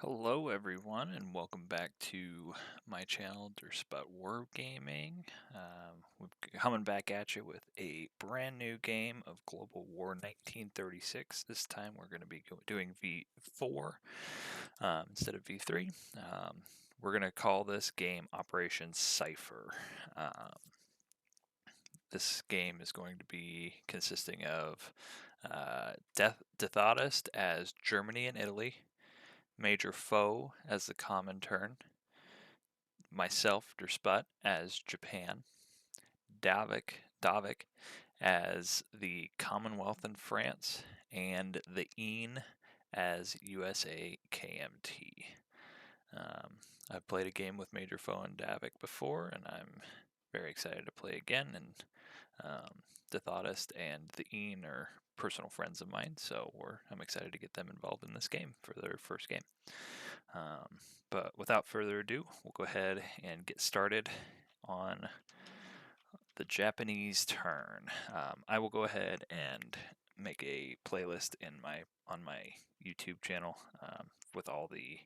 Hello everyone and welcome back to my channel Dersput War Gaming. We're coming back at you with a brand new game of Global War 1936. This time we're going to be doing V4 instead of V3. We're going to call this game Operation Cipher. This game is going to be consisting of Deathodist as Germany and Italy, Major Foe as the common turn, myself, Dersput, as Japan, Davik as the Commonwealth and France, and the Een as USA KMT. I've played a game with Major Foe and Davik before, and I'm very excited to play again. And Deathodist and the Een are personal friends of mine, so I'm excited to get them involved in this game for their first game. But without further ado, we'll go ahead and get started on the Japanese turn. I will go ahead and make a playlist on my YouTube channel with all the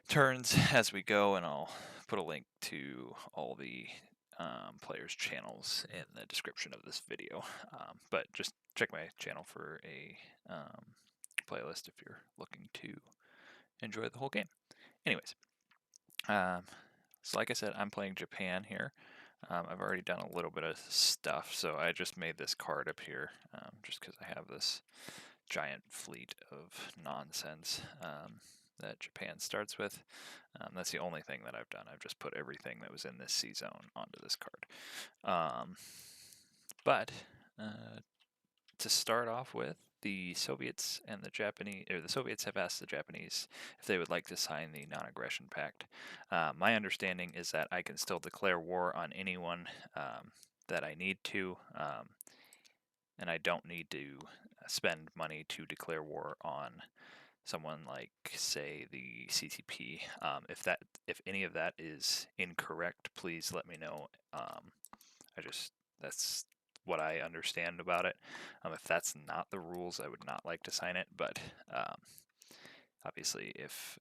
turns as we go, and I'll put a link to all the players' channels in the description of this video. But just check my channel for a playlist if you're looking to enjoy the whole game. Anyways, so like I said, I'm playing Japan here. I've already done a little bit of stuff, so I just made this card up here just because I have this giant fleet of nonsense that Japan starts with. That's the only thing that I've done. I've just put everything that was in this sea zone onto this card. But to start off with, the Soviets and the Japanese, or the Soviets have asked the Japanese if they would like to sign the non-aggression pact. My understanding is that I can still declare war on anyone that I need to, and I don't need to spend money to declare war on someone like, say, the CCP. If any of that is incorrect, please let me know. That's what I understand about it. If that's not the rules, I would not like to sign it. But obviously, if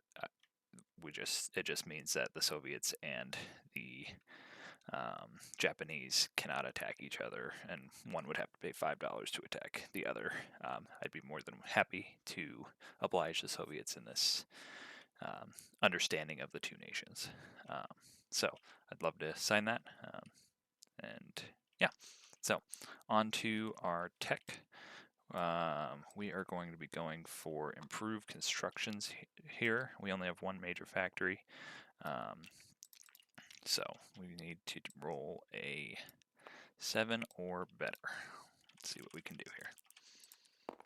it just means that the Soviets and the Japanese cannot attack each other, and one would have to pay $5 to attack the other. I'd be more than happy to oblige the Soviets in this understanding of the two nations. So I'd love to sign that. And yeah, so on to our tech. We are going to be going for improved constructions here. We only have one major factory. So we need to roll a 7 or better. Let's see what we can do here.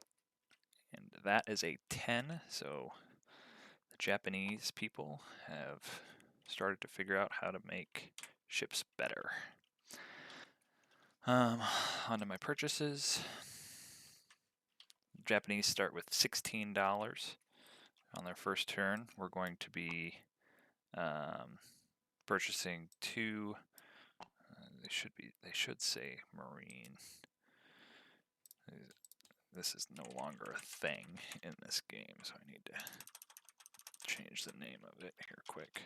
And that is a 10, so the Japanese people have started to figure out how to make ships better. Onto my purchases. Japanese start with $16 on their first turn. We're going to be purchasing two. They should say Marine. This is no longer a thing in this game, so I need to change the name of it here quick.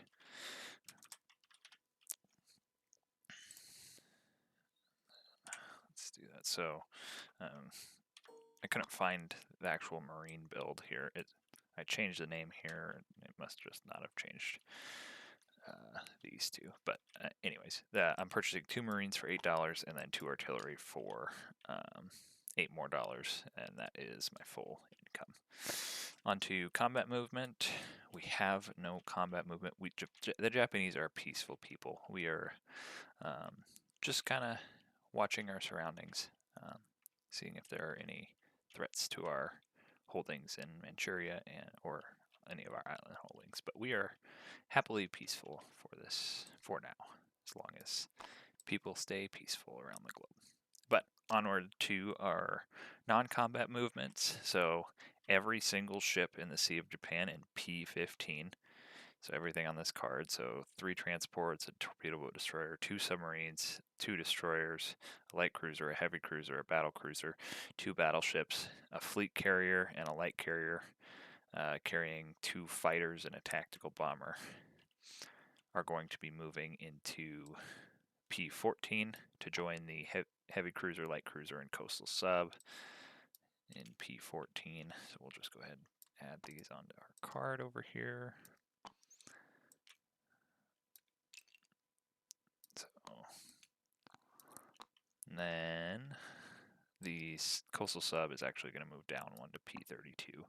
Let's do that. So I couldn't find the actual Marine build here. I changed the name here. It must just not have changed these two. But anyways, I'm purchasing 2 Marines for $8 and then 2 artillery for $8 more, and that is my full income. Onto combat movement. We have no combat movement. The Japanese are peaceful people. We are just kind of watching our surroundings, seeing if there are any threats to our holdings in Manchuria or any of our island holdings. But we are happily peaceful for now, as long as people stay peaceful around the globe. But onward to our non-combat movements. So every single ship in the Sea of Japan in P15. So everything on this card. So 3 transports, a torpedo boat destroyer, 2 submarines, 2 destroyers, a light cruiser, a heavy cruiser, a battle cruiser, 2 battleships, a fleet carrier, and a light carrier. carrying 2 fighters and a tactical bomber, are going to be moving into P14 to join the heavy cruiser, light cruiser, and coastal sub in P14. So we'll just go ahead and add these onto our card over here. So, and then the coastal sub is actually going to move down 1 to P32.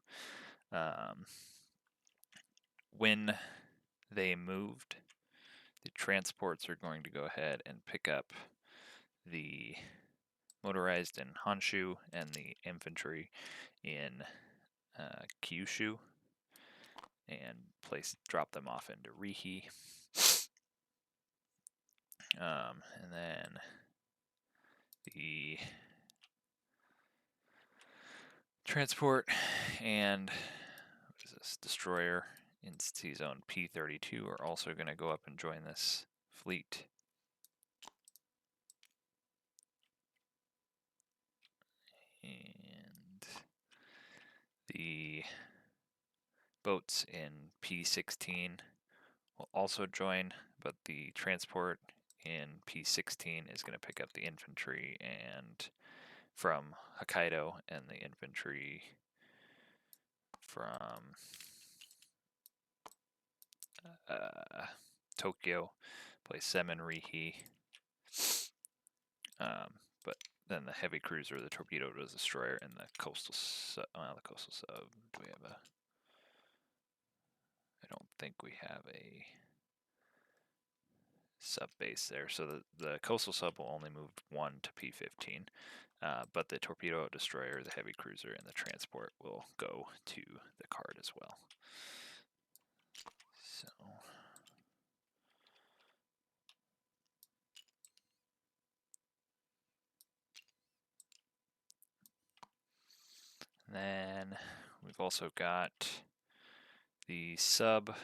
When they moved, the transports are going to go ahead and pick up the motorized in Honshu and the infantry in Kyushu and drop them off into Rihi. And then the transport and what is this, destroyer in Sea Zone P32 are also going to go up and join this fleet. And the boats in P16 will also join, but the transport in P16 is going to pick up the infantry and from Hokkaido and the infantry from Tokyo, place Semen Rihi. But then the heavy cruiser, the torpedo destroyer, and the coastal sub. Do we have a? I don't think we have a sub base there. So the coastal sub will only move 1 to P15, but the torpedo destroyer, the heavy cruiser, and the transport will go to the card as well. So then we've also got the sub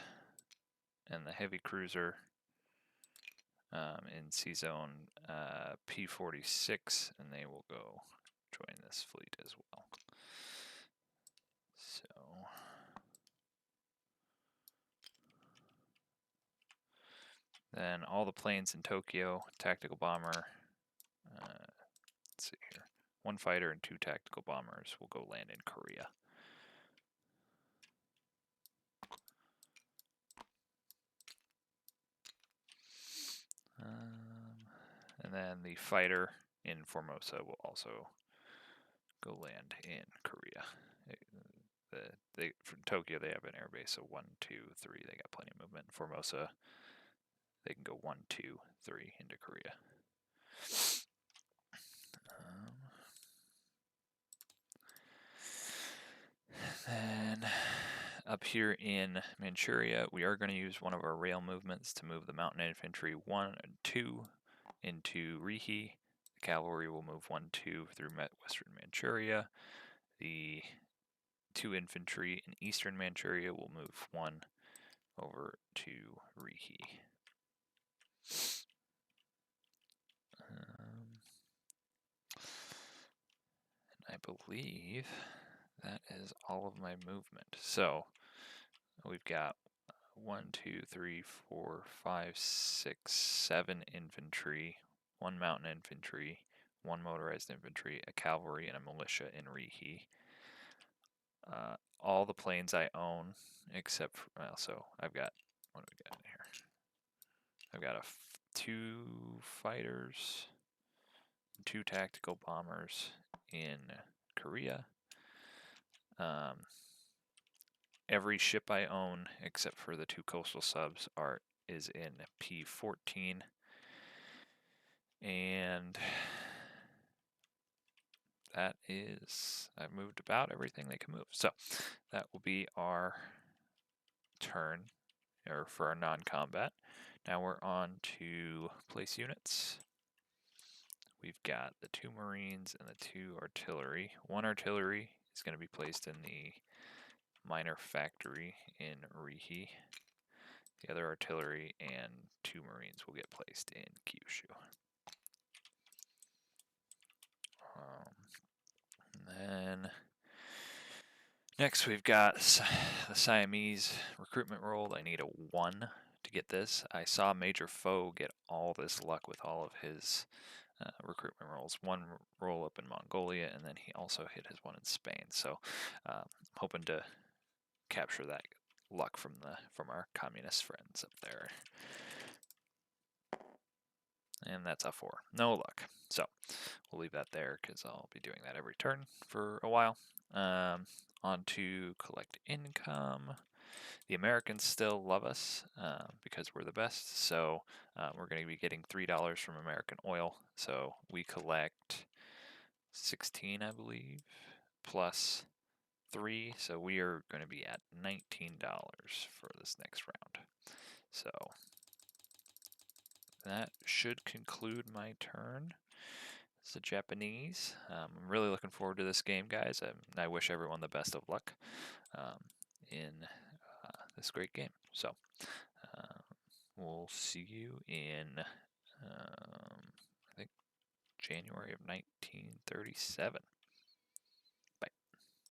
and the heavy cruiser in Sea Zone P46, and they will go join this fleet as well. So then all the planes in Tokyo, tactical bomber, let's see here, 1 fighter and 2 tactical bombers will go land in Korea. And then the fighter in Formosa will also go land in Korea. From Tokyo, they have an air base, so 1, 2, 3, they got plenty of movement. Formosa, they can go 1, 2, 3 into Korea. Then up here in Manchuria, we are going to use one of our rail movements to move the mountain infantry 1 and 2 into Rihi. The cavalry will move 1, 2 through western Manchuria. The 2 infantry in eastern Manchuria will move 1 over to Rihi. And I believe that is all of my movement. So we've got 1, 2, 3, 4, 5, 6, 7 infantry, 1 mountain infantry, 1 motorized infantry, a cavalry, and a militia in Rihi. All the planes I own, except for, well, so I've got, what do we got in here? I've got 2 fighters, 2 tactical bombers in Korea. Every ship I own, except for the 2 coastal subs, is in P14. And that is, I've moved about everything they can move. So that will be our turn, or for our non-combat. Now we're on to place units. We've got the 2 Marines and the 2 artillery. 1 artillery is going to be placed in the minor factory in Rihi. The other artillery and 2 Marines will get placed in Kyushu. And then Next, we've got the Siamese recruitment roll. I need a 1 to get this. I saw Major Foe get all this luck with all of his recruitment rolls. One roll up in Mongolia, and then he also hit his one in Spain. So, hoping to capture that luck from our communist friends up there. And that's a 4. No luck. So we'll leave that there because I'll be doing that every turn for a while. On to collect income. The Americans still love us because we're the best. So we're going to be getting $3 from American Oil. So we collect 16, I believe, plus 3. So we are going to be at $19 for this next round. So that should conclude my turn. It's the Japanese. I'm really looking forward to this game, guys. I wish everyone the best of luck in this great game. So we'll see you in, I think, January of 1937.